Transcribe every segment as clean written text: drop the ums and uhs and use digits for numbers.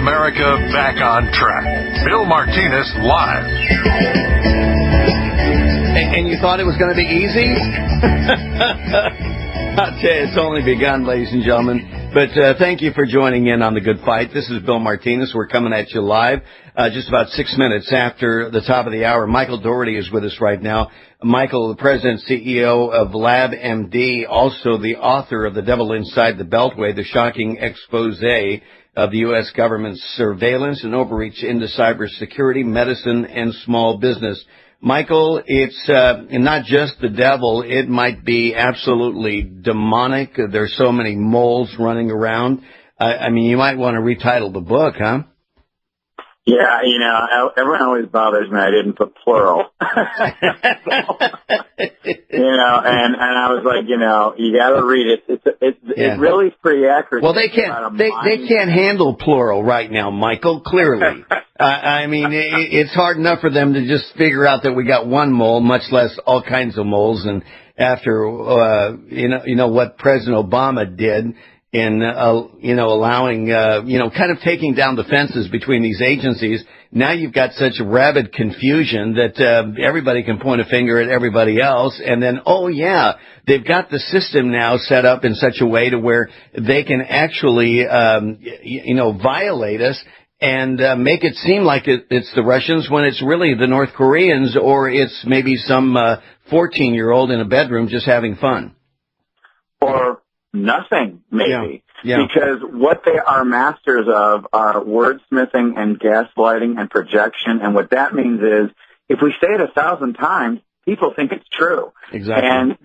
America back on track. Bill Martinez live. And you thought it was going to be easy? I'll tell you, it's only begun, ladies and gentlemen. But thank you for joining in on The Good Fight. This is Bill Martinez. We're coming at you live just about 6 minutes after the top of the hour. Michael Daugherty is with us right now. Michael, the president and CEO of LabMD, also the author of The Devil Inside the Beltway, the shocking expose of the U.S. government's surveillance and overreach into cybersecurity, medicine, and small business. Michael, it's not just the devil. It might be absolutely demonic. There's so many moles running around. I mean, you might want to retitle the book, huh? Yeah, everyone always bothers me I didn't put plural. And I was like, you got to read it. It really is pretty accurate. Well, they can't handle plural right now, Michael, clearly. I mean, it's hard enough for them to just figure out that we got one mole, much less all kinds of moles. And after, what President Obama did in, allowing, kind of taking down the fences between these agencies, now you've got such rabid confusion that everybody can point a finger at everybody else. And then, they've got the system now set up in such a way to where they can actually, violate us and make it seem like it's the Russians when it's really the North Koreans, or it's maybe some 14-year-old in a bedroom just having fun. Or nothing, maybe. Yeah. Because what they are masters of are wordsmithing and gaslighting and projection. And what that means is if we say it 1,000 times, people think it's true. Exactly. And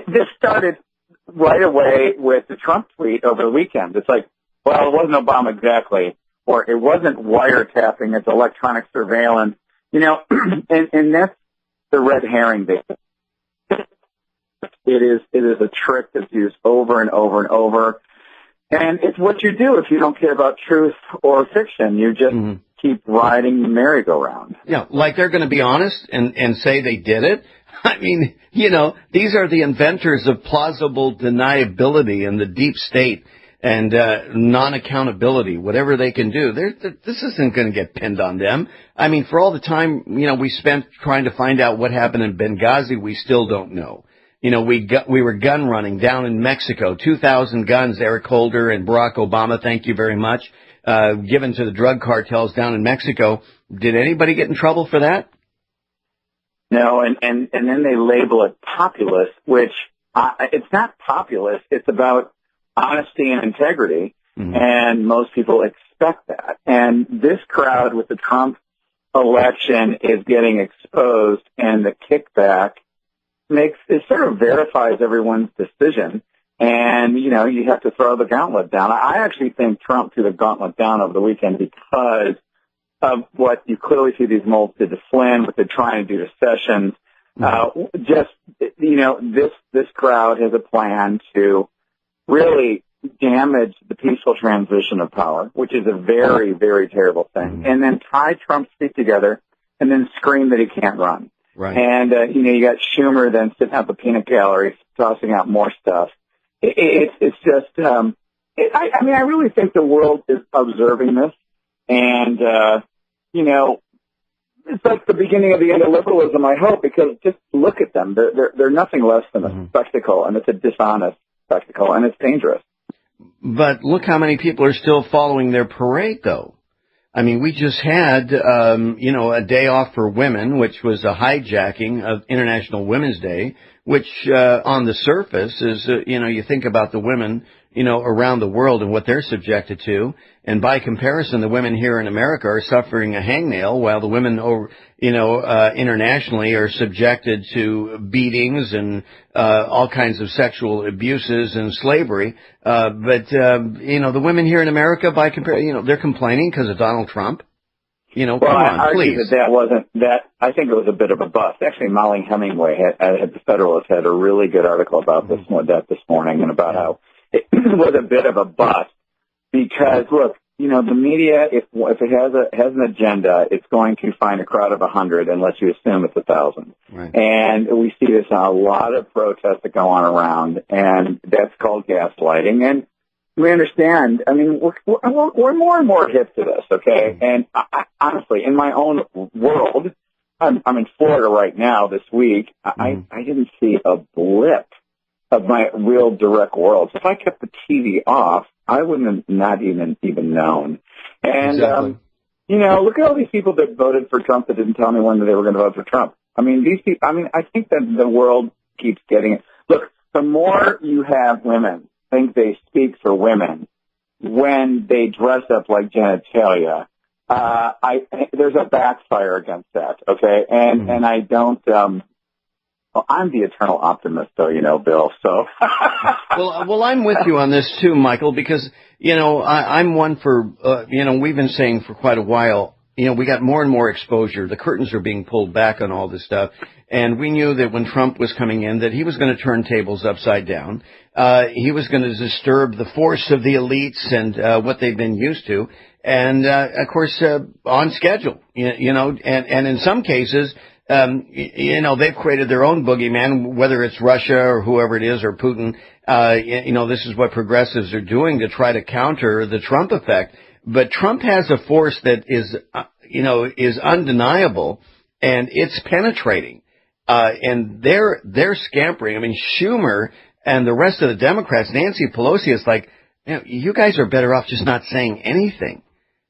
this started right away with the Trump tweet over the weekend. It's like, well, it wasn't Obama exactly. Or it wasn't wiretapping, it's electronic surveillance, and that's the red herring bit. It is a trick that's used over and over and over. And it's what you do if you don't care about truth or fiction. You just keep riding the merry-go-round. Yeah, like they're going to be honest and say they did it. I mean, these are the inventors of plausible deniability in the deep state. And non-accountability, whatever they can do. This isn't going to get pinned on them. I mean, for all the time, we spent trying to find out what happened in Benghazi, we still don't know. We were gun running down in Mexico, 2,000 guns, Eric Holder and Barack Obama, thank you very much, given to the drug cartels down in Mexico. Did anybody get in trouble for that? No, and then they label it populist, which it's not populist, it's about honesty and integrity, and most people expect that. And this crowd with the Trump election is getting exposed, and the kickback it sort of verifies everyone's decision, and, you have to throw the gauntlet down. I actually think Trump threw the gauntlet down over the weekend because of what you clearly see these moles did to Flynn, what they're trying to do to Sessions. This crowd has a plan to really damage the peaceful transition of power, which is a very, very terrible thing, and then tie Trump's feet together and then scream that he can't run. Right. And, you got Schumer then sitting at the peanut gallery tossing out more stuff. It's just, I really think the world is observing this, and, it's like the beginning of the end of liberalism, I hope, because just look at them. They're nothing less than a spectacle, and it's a dishonest spectacle, and it's dangerous. But look how many people are still following their parade, though. I mean, we just had, a day off for women, which was a hijacking of International Women's Day, which, on the surface is, you think about the women, around the world and what they're subjected to. And by comparison, the women here in America are suffering a hangnail, while the women, internationally are subjected to beatings and, all kinds of sexual abuses and slavery. But the women here in America, by comparison, they're complaining because of Donald Trump. Come on, please. I think it was a bit of a bust. Actually, Molly Hemingway at the Federalist had a really good article about this morning, and about how it was a bit of a bust because, look, the media, if it has an agenda, it's going to find a crowd of 100 unless you assume it's 1,000. Right. And we see this on a lot of protests that go on around, and that's called gaslighting. And we understand. I mean, we're more and more hip to this, okay? And honestly, in my own world, I'm in Florida right now this week. I didn't see a blip of my real direct world. So if I kept the TV off, I wouldn't have not even known. And, exactly. Look at all these people that voted for Trump that didn't tell me when they were going to vote for Trump. I mean, these people, I think that the world keeps getting it. Look, the more you have women think they speak for women when they dress up like genitalia, there's a backfire against that, okay? And I don't, I'm the eternal optimist, though, Bill, so. Well, I'm with you on this, too, Michael, because, I'm one for, we've been saying for quite a while, we got more and more exposure. The curtains are being pulled back on all this stuff. And we knew that when Trump was coming in, that he was going to turn tables upside down. He was going to disturb the force of the elites and what they've been used to. And, of course, on schedule, and in some cases, they've created their own boogeyman, whether it's Russia or whoever it is or Putin. This is what progressives are doing to try to counter the Trump effect. But Trump has a force that is undeniable, and it's penetrating. And they're scampering. I mean, Schumer and the rest of the Democrats, Nancy Pelosi is like, you guys are better off just not saying anything.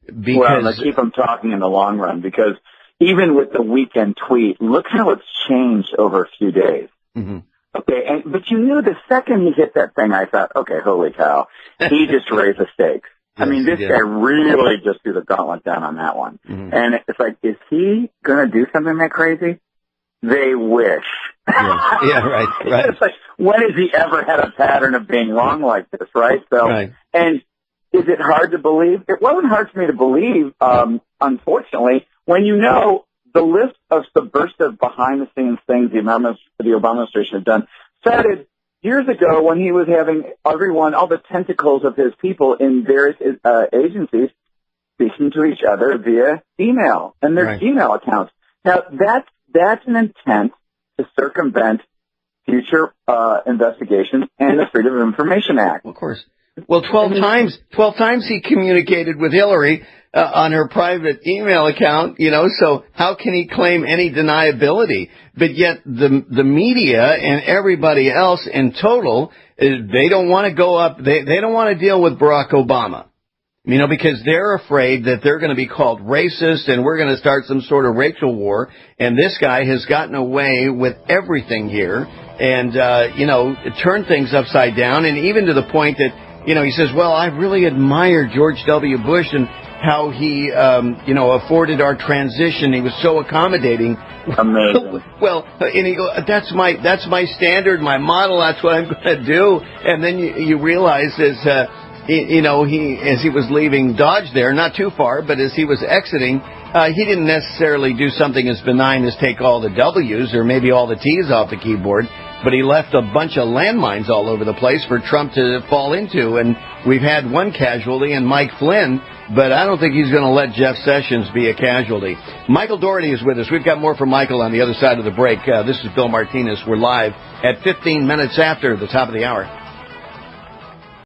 Well, they keep them talking in the long run, because even with the weekend tweet, look how it's changed over a few days. Mm-hmm. Okay, but you knew the second he hit that thing, I thought, okay, holy cow, he just raised the stakes. I mean, this guy really just threw the gauntlet down on that one. Mm-hmm. And it's like, is he going to do something that crazy? They wish. Yeah, right. It's like, when has he ever had a pattern of being wrong like this, right? So, and is it hard to believe? It wasn't hard for me to believe, unfortunately, when the list of subversive behind-the-scenes things the Obama administration had done started years ago when he was having all the tentacles of his people in various agencies speaking to each other via email and their Gmail accounts. Now, that's an intent to circumvent future investigations and the Freedom of Information Act. Of course. Well, 12 times he communicated with Hillary on her private email account, so how can he claim any deniability? But yet the media and everybody else in total, they don't want to go up, they don't want to deal with Barack Obama. Because they're afraid that they're going to be called racist and we're going to start some sort of racial war. And this guy has gotten away with everything here and, turned things upside down. And even to the point that, he says, well, I really admired George W. Bush and how he, afforded our transition. He was so accommodating. Amazing. Well, and he goes, that's my standard, my model. That's what I'm going to do. And then you realize as he was leaving Dodge there, not too far, but as he was exiting, he didn't necessarily do something as benign as take all the W's or maybe all the T's off the keyboard, but he left a bunch of landmines all over the place for Trump to fall into. And we've had one casualty in Mike Flynn, but I don't think he's going to let Jeff Sessions be a casualty. Michael Daugherty is with us. We've got more from Michael on the other side of the break. This is Bill Martinez. We're live at 15 minutes after the top of the hour.